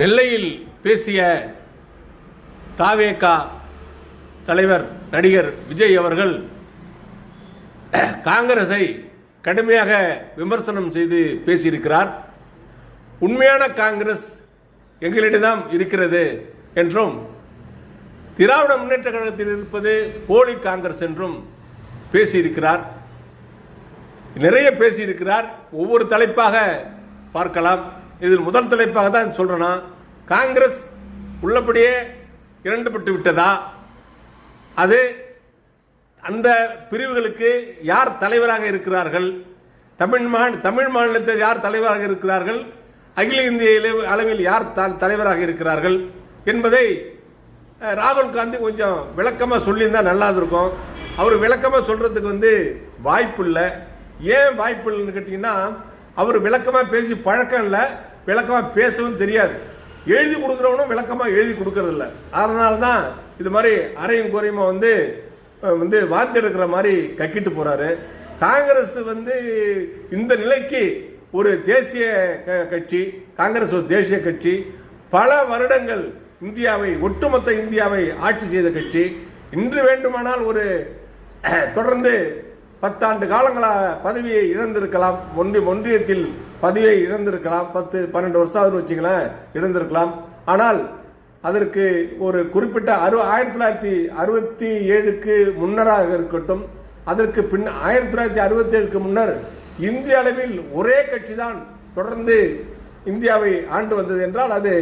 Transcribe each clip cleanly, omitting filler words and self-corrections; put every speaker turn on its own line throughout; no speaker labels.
நெல்லையில் பேசிய தாவேகா தலைவர் நடிகர் விஜய் அவர்கள் காங்கிரஸை கடுமையாக விமர்சனம் செய்து பேசியிருக்கிறார். உண்மையான காங்கிரஸ் எங்களிடம் இருக்கிறது என்றும் திராவிட முன்னேற்ற கழகத்தில் இருப்பது போலி காங்கிரஸ் என்றும் பேசியிருக்கிறார். நிறைய பேசியிருக்கிறார். ஒவ்வொரு தலைப்பாக பார்க்கலாம். இதில் முதல் தலைப்பாக தான் சொல்றேன்னா, காங்கிரஸ் உள்ளபடியே இரண்டுபட்டு விட்டதா, அது அந்த பிரிவுகளுக்கு யார் தலைவராக இருக்கிறார்கள், தமிழ் மாநிலத்தில் யார் தலைவராக இருக்கிறார்கள், அகில இந்திய அளவில் யார் தலைவராக இருக்கிறார்கள் என்பதை ராகுல் காந்தி கொஞ்சம் விளக்கமாக சொல்லியிருந்தா நல்லா இருக்கும். அவர் விளக்கமாக சொல்றதுக்கு வாய்ப்பு இல்லை. ஏன் வாய்ப்பு இல்லைன்னு கேட்டீங்கன்னா, அவர் விளக்கமாக பேசி பழக்கம் இல்லை, விளக்கமாக பேசவும் தெரியாது. எழுதி கொடுக்குறவனும் விளக்கமாக எழுதி கொடுக்கறதில்ல. அதனால தான் இது மாதிரி அரையும் குறையுமா வாந்தி எடுக்கிற மாதிரி கக்கிட்டு போறாரு. காங்கிரஸ் இந்த நிலைக்கு ஒரு தேசிய கட்சி, காங்கிரஸ் ஒரு தேசிய கட்சி, பல வருடங்கள் இந்தியாவை, ஒட்டுமொத்த இந்தியாவை ஆட்சி செய்த கட்சி. இன்று வேண்டுமானால் ஒரு தொடர்ந்து 10 ஆண்டு காலங்களாக பதவியை இழந்திருக்கலாம், ஒன்றியத்தில் பதவியை இழந்திருக்கலாம், 10-12 வருஷம் வச்சுக்கலாம் இழந்திருக்கலாம். ஆனால் அதற்கு ஒரு குறிப்பிட்ட 1967க்கு முன்னராக இருக்கட்டும், அதற்கு பின் 1967க்கு முன்னர் இந்திய அளவில் ஒரே கட்சி தான் தொடர்ந்து இந்தியாவை ஆண்டு வந்தது என்றால் அது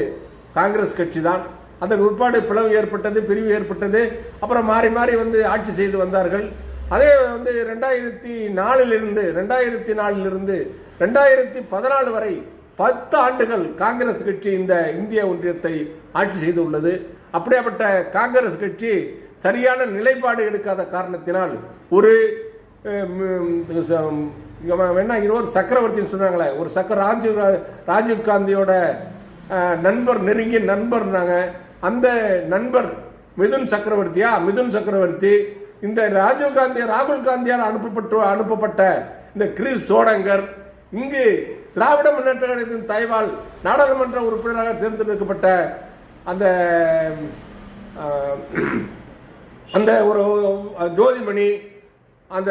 காங்கிரஸ் கட்சி தான். அதற்கு உட்பாடு பிளவு ஏற்பட்டது, பிரிவு ஏற்பட்டது. அப்புறம் மாறி மாறி ஆட்சி செய்து வந்தார்கள். அதே 2004 2014 வரை 10 ஆண்டுகள் காங்கிரஸ் கட்சி இந்த இந்திய ஒன்றியத்தை ஆட்சி செய்துள்ளது. அப்படியாப்பட்ட காங்கிரஸ் கட்சி சரியான நிலைப்பாடு எடுக்காத காரணத்தினால் ஒரு சக்கரவர்த்தின்னு சொன்னாங்களே, ஒரு ராஜீவ் காந்தியோட நண்பர், நெருங்கிய நண்பர், அந்த நண்பர் மிதுன் சக்கரவர்த்தி இந்த ராகுல் காந்தியால் அனுப்பப்பட்ட இந்த கிரிஸ் சோடங்கர் இங்கு திராவிட முன்னேற்ற கழகத்தின் தயவால் நாடாளுமன்ற உறுப்பினராக தேர்ந்தெடுக்கப்பட்ட அந்த ஒரு ஜோதிமணி, அந்த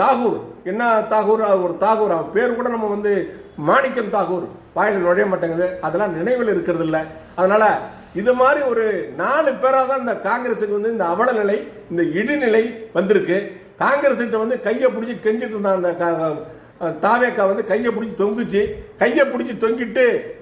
தாகூர், என்ன தாகூர், ஒரு தாகூர் பேர் கூட நம்ம மாணிக்கம் தாகூர் வாயில் நுழைய மாட்டேங்குது. அதெல்லாம் நினைவில் இருக்கிறது இல்லை. அதனால இது மாதிரி ஒரு 4 பேராக தான் இந்த காங்கிரஸுக்கு இந்த அவல நிலை, இந்த இடிநிலை வந்திருக்கு. காங்கிரஸ் கிட்ட கையை பிடிச்சி கெஞ்சிட்டு இருந்தான் அந்த தாவேக்கா, கையை பிடிச்சி தொங்கிட்டு